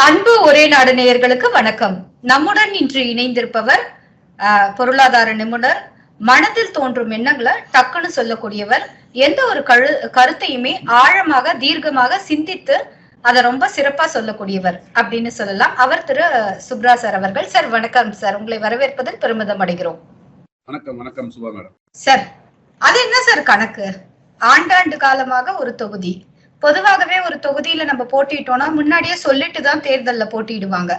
அன்பு ஒரே நாடு நேயர்களுக்கு வணக்கம். நம்முடன் இன்று இணைந்திருப்பவர் பொருளாதார நிபுணர், மனதில் தோன்றும் எண்ணங்களை டக்குன்னு சொல்லக்கூடியவர், எந்த ஒரு கருத்தையுமே ஆழமாக தீர்க்கமாக சிந்தித்து அதை ரொம்ப சிறப்பா சொல்லக்கூடியவர் அப்படின்னு சொல்லலாம். அவர் திரு சுப்ரா சார் அவர்கள். சார் வணக்கம் சார், உங்களை வரவேற்பதில் பெருமிதம் அடைகிறோம். வணக்கம். வணக்கம் சுபா மேடம். சார், அது என்ன சார் கணக்கு? ஆண்டாண்டு காலமாக ஒரு தொகுதி, பொதுவாகவே ஒரு தொகுதியில நம்ம போட்டிட்டோம்னா முன்னாடியே சொல்லிட்டு தான் தேர்தல்ல போட்டிடுவாங்க.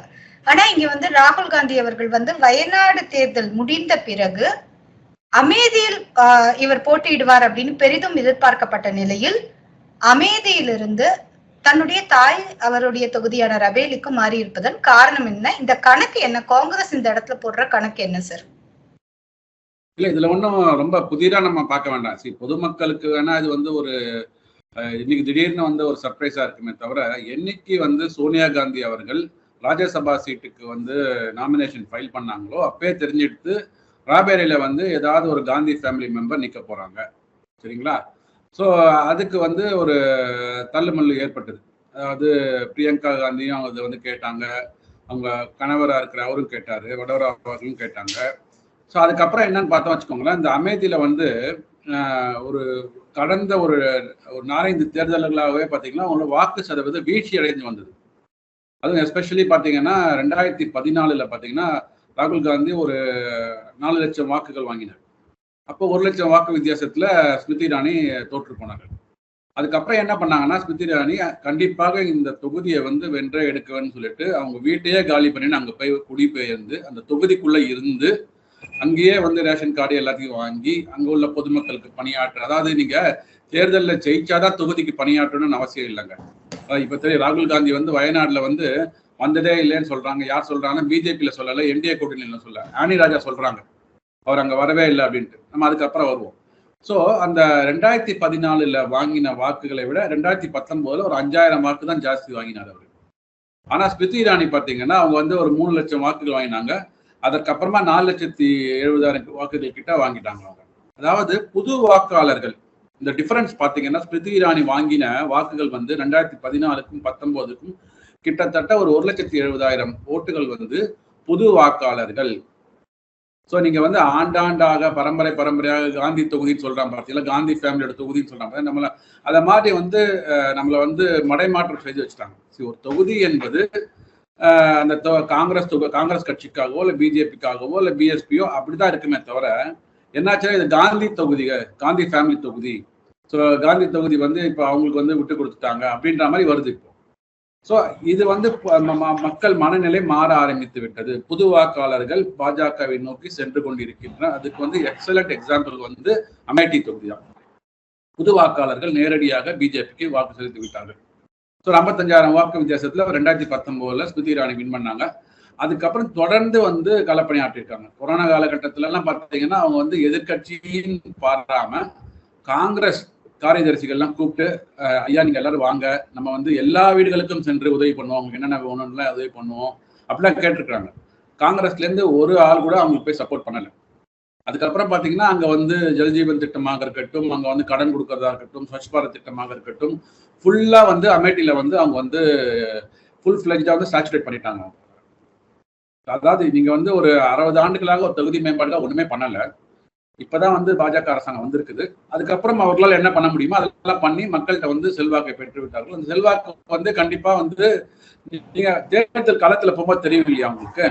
ஆனா இங்க ராகுல் காந்தி அவர்கள் வயநாடு தேர்தல் முடிந்த பிறகு அமேதியில் இவர் போட்டியிடுவார் அப்படின்னு பெரிதும் எதிர்பார்க்கப்பட்ட நிலையில் அமேதியிலிருந்து தன்னுடைய தாய் அவருடைய தொகுதியான ரபேலிக்கு மாறி இருப்பதன் காரணம் என்ன? இந்த கணக்கு என்ன? காங்கிரஸ் இந்த இடத்துல போடுற கணக்கு என்ன சார்? இல்ல, இதுல ஒன்றும் ரொம்ப புதிரா நம்ம பார்க்க வேண்டாம். பொதுமக்களுக்கு வேணா இது ஒரு இன்னைக்கு திடீர்னு ஒரு சர்ப்ரைஸா இருக்குமே தவிர, என்னைக்கு சோனியா காந்தி அவர்கள் ராஜ்யசபா சீட்டுக்கு நாமினேஷன் ஃபைல் பண்ணாங்களோ அப்பயே தெரிஞ்செடுத்து ராபேரியில ஏதாவது ஒரு காந்தி ஃபேமிலி மெம்பர் நிக்க போறாங்க. சரிங்களா? ஸோ அதுக்கு ஒரு தள்ளுமல்லு ஏற்பட்டது. அதாவது பிரியங்கா காந்தியும் அது கேட்டாங்க, அவங்க கணவராக இருக்கிற அவரும் கேட்டாரு, வடவரா அவர்களும் கேட்டாங்க. ஸோ அதுக்கப்புறம் என்னன்னு பார்த்தோம் வச்சுக்கோங்களேன், இந்த அமேதியில ஒரு கடந்த ஒரு 4-5 தேர்தல்களாகவே பார்த்தீங்கன்னா அவங்களோட வாக்கு சதவீதம் வீழ்ச்சி அடைந்து வந்தது. அதுவும் எஸ்பெஷலி பார்த்தீங்கன்னா 2014 பார்த்தீங்கன்னா ராகுல் காந்தி ஒரு 4 லட்சம் வாக்குகள் வாங்கினார். அப்போ 1 லட்சம் வாக்கு வித்தியாசத்துல ஸ்மிருதி இரானி தோற்று போனார்கள். அதுக்கப்புறம் என்ன பண்ணாங்கன்னா, ஸ்மிருதி இரானி கண்டிப்பாக இந்த தொகுதியை வென்றே எடுக்கவேன்னு சொல்லிட்டு அவங்க வீட்டையே காலி பண்ணின்னு அங்கே போய் குடிபெயர்ந்து அந்த தொகுதிக்குள்ள இருந்து அங்கேயே ரேஷன் கார்டு எல்லாத்தையும் வாங்கி அங்க உள்ள பொதுமக்களுக்கு பணியாற்ற, அதாவது நீங்க தேர்தலில் ஜெயிச்சாதான் தொகுதிக்கு பணியாற்றணும்னு அவசியம் இல்லைங்க. இப்ப தெரியும், ராகுல் காந்தி வயநாடுல வந்ததே இல்லைன்னு சொல்றாங்க. யார் சொல்றாங்கன்னா பிஜேபியில சொல்லல, என்டிஏ கூட்டணியில சொல்ல, ஆனி ராஜா சொல்றாங்க அவர் அங்க வரவே இல்லை அப்படின்ட்டு. நம்ம அதுக்கப்புறம் வருவோம். ஸோ அந்த 2014 வாங்கின வாக்குகளை விட 2019 ஒரு 5000 வாக்கு தான் ஜாஸ்தி வாங்கினார் அவர். ஆனா ஸ்மிருதி இரானி பாத்தீங்கன்னா அவங்க ஒரு 3 லட்சம் வாக்குகள் வாங்கினாங்க. அதற்கப்புறமா 4,70,000 வாக்குகள் கிட்ட வாங்கிட்டாங்க அவங்க. அதாவது புது வாக்காளர்கள், இந்த டிஃபரன்ஸ் பாத்தீங்கன்னா ஸ்மிருதி இரானி வாங்கின வாக்குகள் 2014க்கும் 2019க்கும் கிட்டத்தட்ட ஒரு 1,70,000 ஓட்டுகள் புது வாக்காளர்கள். ஸோ நீங்க ஆண்டாண்டாக பரம்பரையாக காந்தி தொகுதின்னு சொல்றாங்க பார்த்தீங்களா, காந்தி ஃபேமிலியோட தொகுதின்னு சொல்றாங்க. நம்மள அதை மாதிரி நம்மளை மடைமாற்றம் செய்து வச்சுட்டாங்க. ஒரு தொகுதி என்பது அந்த காங்கிரஸ் கட்சிக்காகவோ இல்லை பிஜேபிக்காகவோ இல்லை பிஎஸ்பியோ அப்படிதான் இருக்குமே தவிர, என்னாச்சுன்னா இது காந்தி தொகுதிக, காந்தி ஃபேமிலி தொகுதி. ஸோ காந்தி தொகுதி இப்போ அவங்களுக்கு விட்டு கொடுத்துட்டாங்க அப்படின்ற மாதிரி வருது இப்போ. ஸோ இது மக்கள் மனநிலை மாற ஆரம்பித்து விட்டது. புது வாக்காளர்கள் பாஜகவை நோக்கி சென்று கொண்டிருக்கின்றனர். அதுக்கு எக்ஸலண்ட் எக்ஸாம்பிள் அமேதி தொகுதி தான். புது வாக்காளர்கள் நேரடியாக பிஜேபிக்கு வாக்கு செலுத்தி விட்டார்கள். ஸோ 55,000 வாக்கு வித்தியாசத்துல 2019 ஸ்மிருதி இரானி வின் பண்ணாங்க. அதுக்கப்புறம் தொடர்ந்து களப்பணியாற்றிருக்காங்க. கொரோனா காலகட்டத்துல எல்லாம் பார்த்தீங்கன்னா அவங்க எதிர்கட்சின்னு பாராம காங்கிரஸ் காரியதரிசிகள்லாம் கூப்பிட்டு, ஐயா நீங்க எல்லாரும் வாங்க, நம்ம எல்லா வீடுகளுக்கும் சென்று உதவி பண்ணுவோம், அவங்களுக்கு என்னென்ன வேணும்லாம் உதவி பண்ணுவோம் அப்படிலாம் கேட்டிருக்காங்க. காங்கிரஸ்ல இருந்து ஒரு ஆள் கூட அவங்களுக்கு போய் சப்போர்ட் பண்ணல. அதுக்கப்புறம் பாத்தீங்கன்னா அங்க ஜல்ஜீவன் திட்டமாக இருக்கட்டும், அங்க கடன் கொடுக்கறதா இருக்கட்டும், ஸ்வச் பாரத் திட்டமாக இருக்கட்டும், ஃபுல்லா அமேட்டில அவங்க ஃபுல் ஃபிளெஜ்டா சாச்சுரேட் பண்ணிட்டாங்க. அதாவது நீங்க ஒரு 60 ஆண்டுகளாக ஒரு தொகுதி மேம்பாடுகள் ஒண்ணுமே பண்ணல. இப்பதான் பாஜக அரசாங்கம் வந்திருக்குது. அதுக்கப்புறம் அவர்களால் என்ன பண்ண முடியுமோ அதெல்லாம் பண்ணி மக்கள்கிட்ட செல்வாக்கை பெற்று விட்டார்கள். அந்த செல்வாக்கு கண்டிப்பா நீங்க தேர்தல் களத்துல போகும்போது தெரியும் இல்லையா உங்களுக்கு.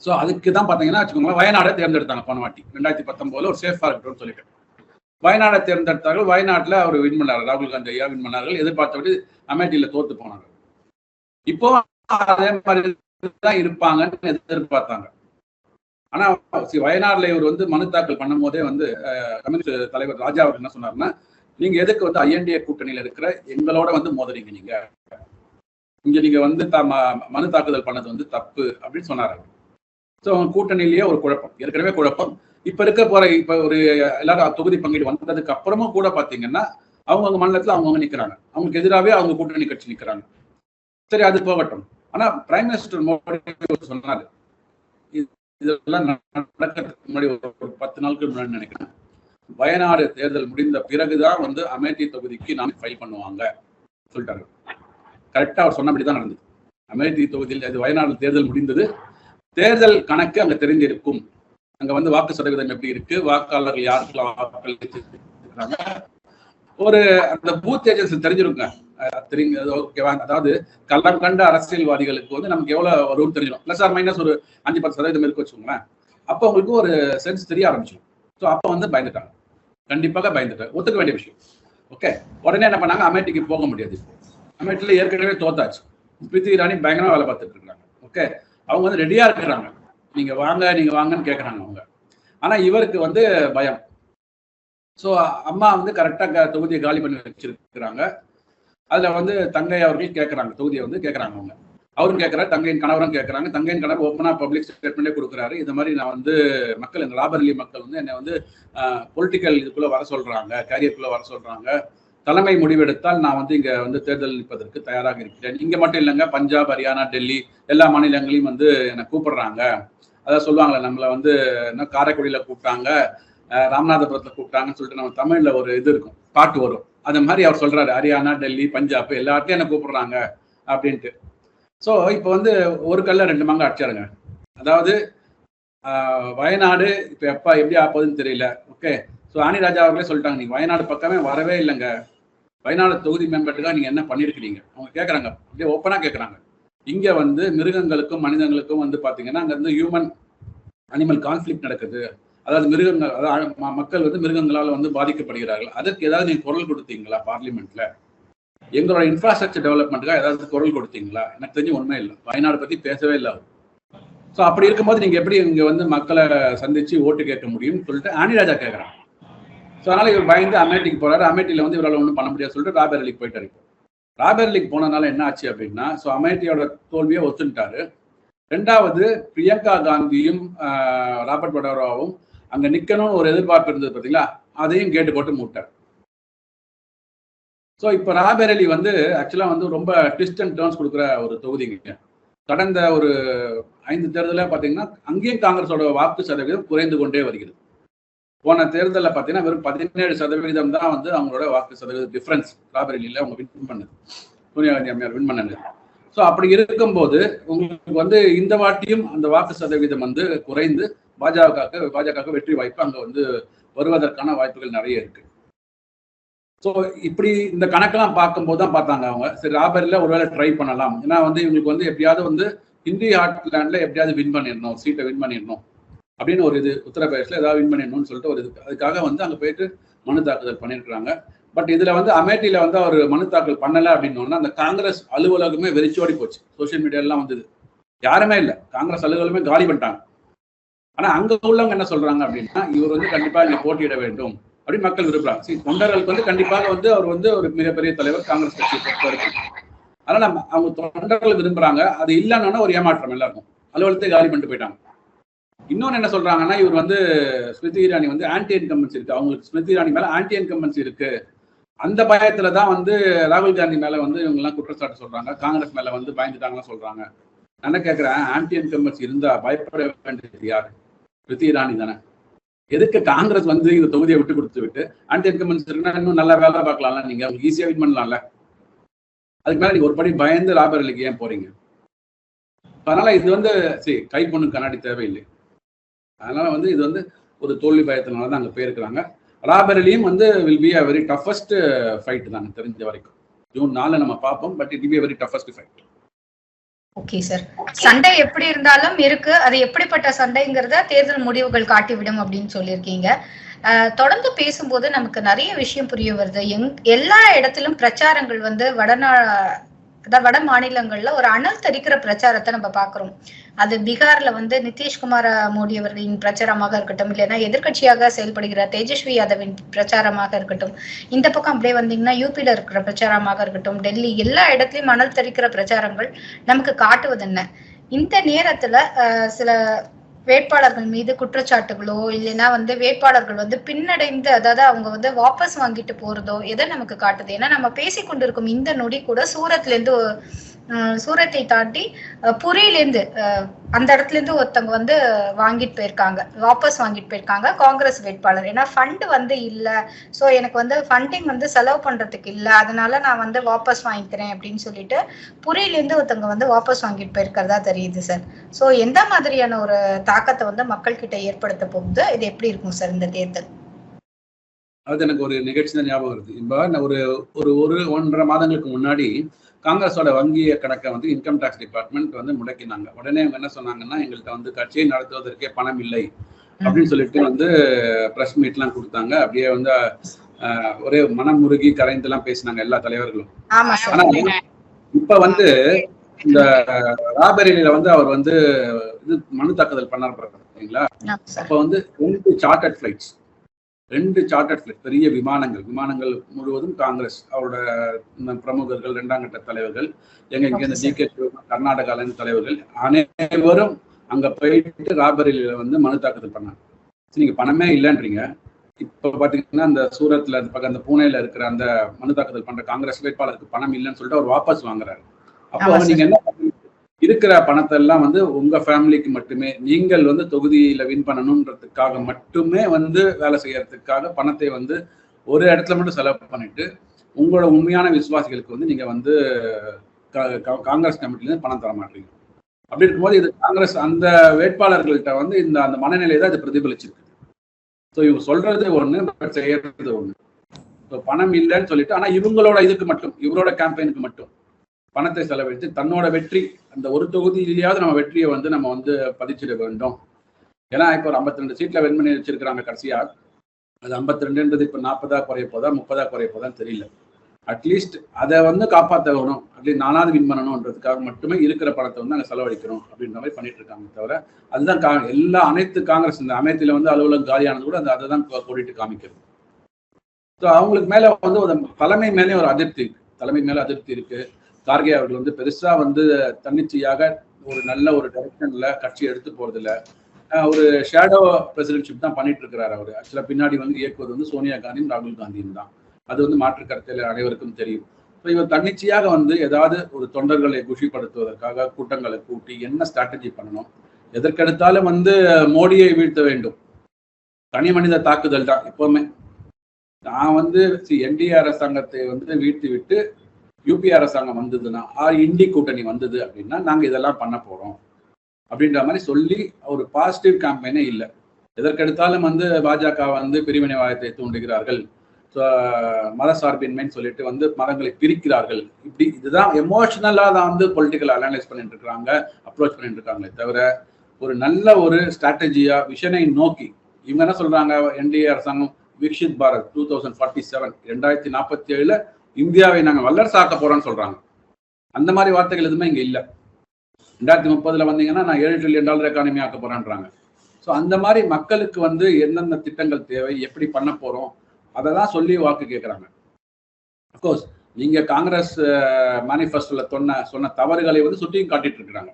ஸோ அதுக்கு தான் பார்த்தீங்கன்னா வச்சுக்கோங்களேன், வயநாடை தேர்ந்தெடுத்தாங்க போன வாட்டி 2019 ஒரு சேஃபா இருக்கட்டும்னு சொல்லிட்டு வயநாடை தேர்ந்தெடுத்தார்கள். வயநாட்டில் அவர் வின் பண்ணார், ராகுல் காந்தி ஐயா வின் பண்ணார்கள். எதிர்பார்த்தபடி அமேட்டியில தோத்து போனாங்க. இப்போ அதே மாதிரி தான் இருப்பாங்கன்னு எதிர்பார்த்தாங்க. ஆனா வயநாடுல இவர் மனு தாக்கல் பண்ணும் போதே கம்யூனிஸ்ட் தலைவர் ராஜா அவர் என்ன சொன்னார்னா, நீங்க எதுக்கு ஐஎன்டிஏ கூட்டணியில இருக்கிற எங்களோட மோதுறீங்க, நீங்க இங்க நீங்க மனு தாக்குதல் பண்ணது தப்பு அப்படின்னு சொன்னாரு. ஸோ அவங்க கூட்டணியிலேயே ஒரு குழப்பம், ஏற்கனவே குழப்பம். இப்ப ஒரு எல்லாரும் தொகுதி பங்கீடு வந்ததுக்கு அப்புறமும் கூட பாத்தீங்கன்னா அவங்கவுங்க மாநிலத்துல அவங்கவுங்க நிக்கிறாங்க, அவங்களுக்கு எதிராகவே அவங்க கூட்டணி கட்சி நிக்கிறாங்க. சரி, அது போகட்டும். ஆனா பிரைம் மினிஸ்டர் மோடி சொன்னாரு, இதெல்லாம் நடக்கிறதுக்கு முன்னாடி ஒரு 10 நாளுக்கு முன்னாடி நினைக்கிறேன், வயநாடு தேர்தல் முடிந்த பிறகுதான் அமேதி தொகுதிக்கு நான் ஃபைல் பண்ணுவாங்க சொல்லிட்டாரு. கரெக்டா அவர் சொன்னபடிதான் நடந்தது. அமேதி தொகுதியில் அது வயநாடு தேர்தல் முடிந்தது. தேர்தல் கணக்கு அங்க தெரிஞ்சிருக்கும். அங்க வந்து வாக்கு சதவீதம் எப்படி இருக்கு, வாக்காளர்கள் யாருக்கெல்லாம் வாக்களிச்சிருக்காங்க, ஒரு அந்த பூத் ஏஜென்சி தெரிஞ்சிருங்க. ஓகேவா? அதாவது களம் கண்ட அரசியல்வாதிகளுக்கு வந்து நமக்கு எவ்வளவு வரும்னு தெரிஞ்சிடும். பிளஸ் ஆர் மைனஸ் ஒரு 5-10% இருக்கு வச்சுக்கோங்களேன். அப்போ உங்களுக்கு ஒரு சென்ஸ் தெரிய ஆரம்பிச்சிடும். ஸோ அப்போ வந்து பயந்துட்டாங்க, கண்டிப்பாக பயந்துட்டாங்க, ஒத்துக்க வேண்டிய விஷயம். ஓகே, உடனே என்ன பண்ணாங்க, அமேட்டிக்கு போக முடியாது. அமேட்டில ஏற்கனவே தோத்தாச்சு. ஸ்மிருதி இரானி பயங்கரமா வேலை பார்த்துட்டு இருக்காங்க. ஓகே, அவங்க வந்து ரெடியா இருக்கிறாங்க, நீங்க வாங்கன்னு கேட்கறாங்க அவங்க. ஆனா இவருக்கு வந்து பயம். ஸோ அம்மா வந்து கரெக்டா தொகுதியை காலி பண்ணி வச்சிருக்கிறாங்க. அதுல வந்து தங்கை அவர்கள் கேட்கறாங்க, தொகுதியை வந்து கேட்கறாங்க அவங்க. அவரும் கேட்கிறாரு, தங்கையின் கணவரும் கேட்கறாங்க. தங்கையின் கணவர் ஓப்பனா பப்ளிக் ஸ்டேட்மெண்டே கொடுக்குறாரு. இந்த மாதிரி நான் வந்து மக்கள், இந்த ராபர்லி மக்கள் வந்து என்னை வந்து பொலிட்டிக்கல் இதுக்குள்ள வர சொல்றாங்க, கேரியருக்குள்ள வர சொல்றாங்க. தலைமை முடிவெடுத்தால் நான் வந்து இங்க வந்து தேர்தல் நிற்பதற்கு தயாராக இருக்கிறேன். இங்க மட்டும் இல்லைங்க, பஞ்சாப், ஹரியானா, டெல்லி எல்லா மாநிலங்களையும் வந்து என்னை கூப்பிடுறாங்க. அதான் சொல்லுவாங்களே, நம்மளை வந்து என்ன காரைக்குடியில கூப்பிட்டாங்க, ராமநாதபுரத்துல கூப்பிட்டாங்கன்னு சொல்லிட்டு நம்ம தமிழ்ல ஒரு இது இருக்கும், பாட்டு வரும். அது மாதிரி அவர் சொல்றாரு, ஹரியானா, டெல்லி, பஞ்சாப் எல்லாத்தையும் என்ன கூப்பிடுறாங்க அப்படின்ட்டு. ஸோ இப்போ வந்து ஒரு கல்ல 2 மாங்க அடிச்சாருங்க. அதாவது வயநாடு இப்போ எப்படி ஆப்போதுன்னு தெரியல. ஓகே, ஸோ ஆனி ராஜா அவர்களே சொல்லிட்டாங்க, நீங்க வயநாடு பக்கமே வரவே இல்லைங்க, வயநாடு தொகுதி மேம்பட்டுக்காக நீங்க என்ன பண்ணிருக்கிறீங்க அவங்க கேட்கறாங்க. அப்படியே ஓப்பனா கேட்கறாங்க. இங்க வந்து மிருகங்களுக்கும் மனிதங்களுக்கும் வந்து பாத்தீங்கன்னா அங்க வந்து ஹியூமன் அனிமல் கான்ஃபிளிக்ட் நடக்குது. அதாவது மிருகங்கள், அதாவது மக்கள் வந்து மிருகங்களால் வந்து பாதிக்கப்படுகிறார்கள். அதற்கு ஏதாவது நீங்க குரல் கொடுத்தீங்களா பார்லிமெண்ட்ல? எங்களோட இன்ஃப்ராஸ்ட்ரக்சர் டெவலப்மெண்ட்டுக்காக ஏதாவது குரல் கொடுத்தீங்களா? எனக்கு தெரிஞ்சு உண்மை இல்லை, வயநாடு பத்தி பேசவே இல்லை. ஸோ அப்படி இருக்கும்போது நீங்க எப்படி இங்க வந்து மக்களை சந்திச்சு ஓட்டு கேட்க முடியும்னு சொல்லிட்டு ஆனிராஜா கேட்கறாங்க. ஸோ அதனால இவர் பயந்து அமேட்டிக்கு போறாரு. அமேட்டியில வந்து இவரால் ஒன்றும் பண்ண முடியாது சொல்லிட்டு ராபேரலிக்கு போயிட்டாரு. ராபேரலிக்கு போனதுனால என்ன ஆச்சு அப்படின்னா, ஸோ அமேட்டியோட தோல்வியை ஒத்துட்டாரு. 2வது பிரியங்கா காந்தியும் ராபர்ட் வடோராவும் அங்க நிக்கணும்னு ஒரு எதிர்பார்ப்பு இருந்தது பார்த்தீங்களா, அதையும் கேட்டு போட்டு மூட்டார். ஸோ இப்போ ராபேரலி வந்து ஆக்சுவலா வந்து ரொம்ப ட்விஸ்ட் அண்ட் டர்ன்ஸ் கொடுக்குற ஒரு தொகுதிங்க. கடந்த ஒரு 5 தேர்தலில் பார்த்தீங்கன்னா அங்கேயும் காங்கிரஸோட வாக்கு சதவீதம் குறைந்து கொண்டே வருகிறது. போன தேர்தலில் பார்த்தீங்கன்னா வெறும் 17% தான் வந்து அவங்களோட வாக்கு சதவீத டிஃபரன்ஸ் ராபேரலியில் அவங்க வின் பண்ணது, சோனியா காந்தி அம்மையார் வின் பண்ணது. ஸோ அப்படி இருக்கும்போது உங்களுக்கு வந்து இந்த வாட்டியும் அந்த வாக்கு சதவீதம் வந்து குறைந்து பாஜக வெற்றி வாய்ப்பு அங்க வந்து வருவதற்கான வாய்ப்புகள் நிறைய இருக்கு. ஸோ இப்படி இந்த கணக்கெல்லாம் பார்க்கும்போது தான் பார்த்தாங்க அவங்க, சரி ராபேரலியில் ஒருவேளை ட்ரை பண்ணலாம். ஏன்னா வந்து இவங்களுக்கு வந்து எப்படியாவது வந்து ஹிந்தி ஹார்ட்லேண்ட்ல எப்படியாவது வின் பண்ணிடணும், சீட்டை வின் பண்ணிடணும் அப்படின்னு ஒரு இது, உத்தரப்பிரதேசில் ஏதாவது வின் பண்ணிடணும்னு சொல்லிட்டு ஒரு இது, அதுக்காக வந்து அங்கே போயிட்டு மனு தாக்குதல் பண்ணியிருக்கிறாங்க. பட் இதுல வந்து அமேட்டியில வந்து அவர் மனு தாக்கல் பண்ணல அப்படின்னு அந்த காங்கிரஸ் அலுவலகமே வெறிச்சோடி போச்சு. சோசியல் மீடியாலாம் வந்தது, யாருமே இல்லை, காங்கிரஸ் அலுவலகமே காலி பண்ணிட்டாங்க. ஆனா அங்க உள்ளவங்க என்ன சொல்றாங்க அப்படின்னா, இவர் வந்து கண்டிப்பா இங்க போட்டியிட வேண்டும் அப்படின்னு மக்கள் விரும்புறாங்க. தொண்டர்களுக்கு வந்து கண்டிப்பாக வந்து அவர் வந்து ஒரு மிகப்பெரிய தலைவர் காங்கிரஸ் கட்சியை பொறுத்த வரைக்கும். அதனால அவங்க தொண்டர்கள் விரும்புறாங்க. அது இல்லைன்னா ஒரு ஏமாற்றம் எல்லாருக்கும், அலுவலகத்தை காலி பண்ணிட்டு போயிட்டாங்க. இன்னொன்னு என்ன சொல்றாங்கன்னா, இவர் வந்து ஸ்மிருதி இரானி வந்து ஆன்டி இன்கம்பன்சி இருக்கு, அவங்களுக்கு ஸ்மிருதி இரானி மேல ஆன்டி இன்கம்பன்சி இருக்கு, அந்த பயத்துலதான் வந்து ராகுல் காந்தி மேல வந்து இவங்க எல்லாம் குற்றச்சாட்டு சொல்றாங்க, காங்கிரஸ் மேல வந்து பயந்துட்டாங்கன்னு சொல்றாங்க. நான் என்ன கேட்கிறேன், ஆன்டி இன்கம்பன்சி இருந்தா பயப்பட வேண்டியது யாரு? ஸ்மிருதி இரானி தானே. எதுக்கு காங்கிரஸ் வந்து இந்த தொகுதியை விட்டு கொடுத்து விட்டு ஆன்டி இன்கம்பன்சி இருக்குன்னா இன்னும் நல்லா வேலை பார்க்கலாம்ல, நீங்க அவங்க ஈஸியா வின் பண்ணலாம்ல. அதுக்கு மேல நீங்க ஒரு படி பயந்து ராபேரலிக்கு ஏன் போறீங்க? அதனால இது வந்து சரி, கை பொண்ணு கண்ணாடி தேவையில்லை. அதனால வந்து இது வந்து ஒரு தோல்வி பயத்தினாலதான் அங்க போயிருக்கிறாங்க. ராபேரலியும் வந்து will be a very toughest fight தான் தெரிஞ்ச வரைக்கும். ஜூன் 4 நம்ம பார்ப்போம், but it be a very toughest fight. Okay sir, சண்டை எப்படி இருந்தாலும் இருக்கு, அது எப்படிப்பட்ட சண்டைங்கிறத தேர்தல் முடிவுகள் காட்டிவிடும் அப்படின்னு சொல்லியிருக்கீங்க. தொடர்ந்து பேசும்போது நமக்கு நிறைய விஷயம் புரிய வருது. எல்லா இடத்திலும் பிரச்சாரங்கள் வந்து வட மாநிலங்கள்ல ஒரு அனல் தெரிக்கிற பிரச்சாரத்தை நம்ம பாக்குறோம். அது பீகார்ல வந்து நிதிஷ்குமார் மோடி அவர்களின் பிரச்சாரமாக இருக்கட்டும், இல்லைன்னா எதிர்கட்சியாக செயல்படுகிற தேஜஸ்வி யாதவின் பிரச்சாரமாக இருக்கட்டும், இந்த பக்கம் அப்படியே வந்தீங்கன்னா யூபியில இருக்கிற பிரச்சாரமாக இருக்கட்டும், டெல்லி, எல்லா இடத்துலயும் அனல் தெரிக்கிற பிரச்சாரங்கள் நமக்கு காட்டுவது என்ன, இந்த நேரத்துல சில வேட்பாளர்கள் மீது குற்றச்சாட்டுகளோ இல்லைன்னா வந்து வேட்பாளர்கள் வந்து பின்னடைந்து, அதாவது அவங்க வந்து வாபஸ் வாங்கிட்டு போறதோ எதை நமக்கு காட்டுது? ஏன்னா நம்ம பேசிக்கொண்டிருக்கும் இந்த நொடி கூட சூரத்ல இருந்து சூரத்தை தாண்டி புரியிலேருந்து அந்த இடத்துல இருந்து ஒருத்தவங்க வந்து வாங்கிட்டு போயிருக்காங்க, வாபஸ் வாங்கிட்டு போயிருக்காங்க காங்கிரஸ் வேட்பாளர். ஏன்னா ஃபண்ட் வந்து இல்ல, சோ எனக்கு வந்து ஃபண்டிங் வந்து செலவு பண்றதுக்கு இல்ல, அதனால நான் வந்து வாபஸ் வாங்கிக்கிறேன் அப்படின்னு சொல்லிட்டு புரியிலேருந்து ஒருத்தவங்க வந்து வாபஸ் வாங்கிட்டு போயிருக்கிறதா தெரியுது சார். சோ எந்த மாதிரியான ஒரு தாக்கத்தை வந்து மக்கள் கிட்ட ஏற்படுத்த போகுது, இது எப்படி இருக்கும் சார் இந்த தேர்தல்? அது எனக்கு ஒரு நிகழ்ச்சி தான் ஞாபகம் வருது. இப்போ ஒரு 1.5 மாதங்களுக்கு முன்னாடி காங்கிரஸோட வங்கிய கணக்கை வந்து இன்கம் டாக்ஸ் டிபார்ட்மெண்ட் வந்து முடக்கினாங்க. உடனே அவங்க என்ன சொன்னாங்கன்னா, எங்கள்கிட்ட வந்து கட்சியை நடத்துவதற்கே பணம் இல்லை அப்படின்னு சொல்லிட்டு வந்து பிரஸ் மீட்லாம் கொடுத்தாங்க. அப்படியே வந்து ஒரே மனம் முருகி கரைந்தெல்லாம் பேசினாங்க எல்லா தலைவர்களும். ஆனா இப்ப வந்து இந்த ராபரியில வந்து அவர் வந்து இது மனு தாக்குதல் பண்ணார் பாத்தீங்களா? அப்ப வந்து 2 சார்ட்டர்ட் ஃபிளைட்ஸ் பெரிய விமானங்கள் முழுவதும் காங்கிரஸ் அவரோட பிரமுகர்கள், 2ஆம் கட்ட தலைவர்கள், இங்க இந்த DK கர்நாடகால இருந்து தலைவர்கள் அனைவரும் அங்க போயிட்டு ராபரியில வந்து மனு தாக்குதல் பண்ணாங்க. நீங்க பணமே இல்லைன்றீங்க. இப்ப பாத்தீங்கன்னா அந்த சூரத்ல அந்த பூனேல இருக்கிற அந்த மனு தாக்குதல் பண்ற காங்கிரஸ் வேட்பாளருக்கு பணம் இல்லைன்னு சொல்லிட்டு அவர் வாபஸ் வாங்குறாரு. அப்போ நீங்க என்ன இருக்கிற பணத்தை எல்லாம் வந்து உங்க ஃபேமிலிக்கு மட்டுமே, நீங்கள் வந்து தொகுதியில வின் பண்ணணும்ன்றதுக்காக மட்டுமே வந்து வேலை செய்யறதுக்காக பணத்தை வந்து ஒரு இடத்துல மட்டும் செலவு பண்ணிட்டு உங்களோட உண்மையான விசுவாசிகளுக்கு வந்து நீங்க வந்து காங்கிரஸ் கமிட்டில பணம் தர மாட்டீங்க. அப்படி இருக்கும்போது இது காங்கிரஸ் அந்த வேட்பாளர்கள்ட்ட வந்து அந்த மனநிலை தான் இது பிரதிபலிச்சிருக்கு. ஸோ இவங்க சொல்றது ஒண்ணு, பட் செய்யறது ஒண்ணு. ஸோ பணம் இல்லைன்னு சொல்லிட்டு, ஆனா இவங்களோட இதுக்கு மட்டும், இவரோட கேம்பெயினுக்கு மட்டும் பணத்தை செலவழித்து தன்னோட வெற்றி, அந்த ஒரு தொகுதியிலேயாவது நம்ம வெற்றியை வந்து நம்ம வந்து பதிச்சிட வேண்டும். ஏன்னா இப்போ ஒரு 52 சீட்ல வின் பண்ணி வச்சிருக்கிறாங்க கடைசியா. அது 52ன்றது இப்போ 40 குறைய போதா 30 குறைய போதான்னு தெரியல. அட்லீஸ்ட் அதை வந்து காப்பாற்றணும், அட்லீஸ்ட் 4வது வின் பண்ணணும்ன்றதுக்காக மட்டுமே இருக்கிற பணத்தை வந்து அங்கே செலவழிக்கணும் அப்படின்ற மாதிரி பண்ணிட்டு இருக்காங்க. தவிர அதுதான் அனைத்து காங்கிரஸ் இந்த அமையத்தில் வந்து அலுவலகம் காலியானது கூட அதை தான் கூட்டிட்டு காமிக்கிறது. ஸோ அவங்களுக்கு மேல வந்து ஒரு தலைமை மேலே ஒரு தலைமை மேல அதிருப்தி இருக்கு. கார்கே அவர்கள் வந்து பெருசா வந்து தன்னிச்சையாக ஒரு நல்ல ஒரு டைரக்ஷன்ல கட்சி எடுத்து போறது இல்ல, ஒரு ஷேடோ பிரசிடென்ட்ஷிப் தான் பண்ணிட்டு இருக்கிறார் அவரு. ஆக்சுவலா பின்னாடி வந்து இயக்குவது வந்து சோனியா காந்தியும் ராகுல் காந்தியும் தான். அது வந்து மாற்று கருத்தில் அனைவருக்கும் தெரியும். ஸோ இவர் தன்னிச்சையாக வந்து ஏதாவது ஒரு தொண்டர்களை குஷிப்படுத்துவதற்காக கூட்டங்களை கூட்டி என்ன ஸ்ட்ராட்டஜி பண்ணணும், எதற்கெடுத்தாலும் வந்து மோடியை வீழ்த்த வேண்டும், தனி மனித தாக்குதல் தான் எப்பவுமே. நான் வந்து NDA அரசாங்கத்தை வந்து வீழ்த்தி விட்டு UPA அரசாங்கம் வந்ததுன்னா, இண்டி கூட்டணி வந்தது அப்படின்னா நாங்க இதெல்லாம் பண்ண போறோம் அப்படின்ற மாதிரி சொல்லி ஒரு பாசிட்டிவ் கேம்பெயினே இல்லை. எதற்கெடுத்தாலும் வந்து பாஜக வந்து பிரிவினைவாதத்தை தூண்டுகிறார்கள், மத சார்பின்மைன்னு சொல்லிட்டு வந்து மதங்களை பிரிக்கிறார்கள். இதுதான் எமோஷனலா தான் வந்து பொலிட்டிக்கல் அனலைஸ் பண்ணிட்டு இருக்காங்க, அப்ரோச் பண்ணிட்டு இருக்காங்களே தவிர ஒரு நல்ல ஒரு ஸ்ட்ராட்டஜியா விஷனை நோக்கி இவங்க என்ன சொல்றாங்க, NDA அரசாங்கம் விக்ஷித் பாரத் 2047 2047 இந்தியாவை நாங்கள் வல்லரசாக்க போறோம்னு சொல்றாங்க. அந்த மாதிரி வார்த்தைகள் எதுவுமே இங்க இல்லை. 2030 வந்தீங்கன்னா நான் $7 trillion எக்கானமி ஆக்க போறேன்றாங்க. ஸோ அந்த மாதிரி மக்களுக்கு வந்து எந்தெந்த திட்டங்கள் தேவை, எப்படி பண்ண போறோம், அதை தான் சொல்லி வாக்கு கேட்குறாங்க. அப்கோர்ஸ் நீங்க காங்கிரஸ் மேனிஃபெஸ்டோல சொன்ன தவறுகளை வந்து சுட்டியும் காட்டிட்டு இருக்கிறாங்க.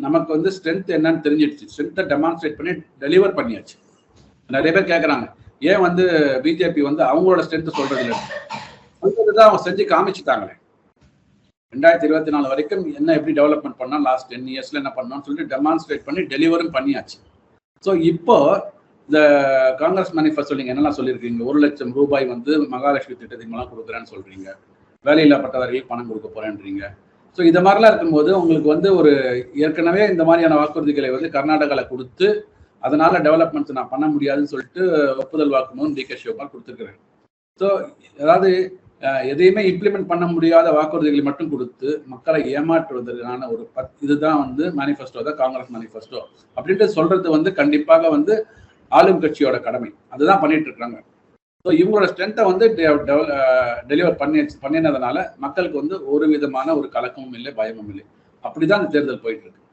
நமக்கு வந்து ஸ்ட்ரென்த் என்னன்னு தெரிஞ்சிடுச்சு, ஸ்ட்ரென்த்தை டெமான்ஸ்ட்ரேட் பண்ணி டெலிவர் பண்ணியாச்சு. நிறைய பேர் கேட்குறாங்க, ஏன் வந்து பிஜேபி வந்து அவங்களோட ஸ்ட்ரென்த் சொல்றது இல்லை, தான் அவங்க செஞ்சு காமிச்சுட்டாங்களே. 2024 வரைக்கும் என்ன எப்படி டெவலப்மெண்ட் பண்ணா, லாஸ்ட் 10 இயர்ஸ்ல என்ன பண்ணோம்னு சொல்லிட்டு டெமான்ஸ்ட்ரேட் பண்ணி டெலிவரும் பண்ணியாச்சு. ஸோ இப்போ இந்த காங்கிரஸ் மேனிஃபெஸ்டோ நீங்க என்னெல்லாம் சொல்லியிருக்கீங்க, 1 லட்சம் ரூபாய் வந்து மகாலட்சுமி திட்டத்துக்கு மேலாம் கொடுக்குறேன்னு சொல்றீங்க, வேலையில்லா பட்டதாரிகளுக்கு பணம் கொடுக்க போறேன்றீங்க. ஸோ இந்த மாதிரிலாம் இருக்கும்போது உங்களுக்கு வந்து ஒரு ஏற்கனவே இந்த மாதிரியான வாக்குறுதிகளை வந்து கர்நாடகாவில் கொடுத்து அதனால டெவலப்மெண்ட்ஸ் நான் பண்ண முடியாதுன்னு சொல்லிட்டு ஒப்புதல் வாக்குமூலம் DK சிவகுமார் கொடுத்துருக்கிறேன். ஸோ அதாவது எதையுமே இம்ப்ளிமெண்ட் பண்ண முடியாத வாக்குறுதிகளை மட்டும் கொடுத்து மக்களை ஏமாற்றுவதற்கான ஒரு இதுதான் வந்து மேனிஃபெஸ்டோ தான் காங்கிரஸ் மேனிஃபெஸ்டோ அப்படின்ட்டு சொல்றது வந்து கண்டிப்பாக வந்து ஆளும் கட்சியோட கடமை. அதுதான் பண்ணிட்டு இருக்காங்க. ஸோ இவங்களோட ஸ்ட்ரென்த்தை வந்து டெலிவர் பண்ணினதுனால மக்களுக்கு வந்து ஒரு விதமான ஒரு கலக்கமும் இல்லை, பயமும் இல்லை. அப்படிதான் இந்த தேர்தல் போயிட்டு இருக்கு.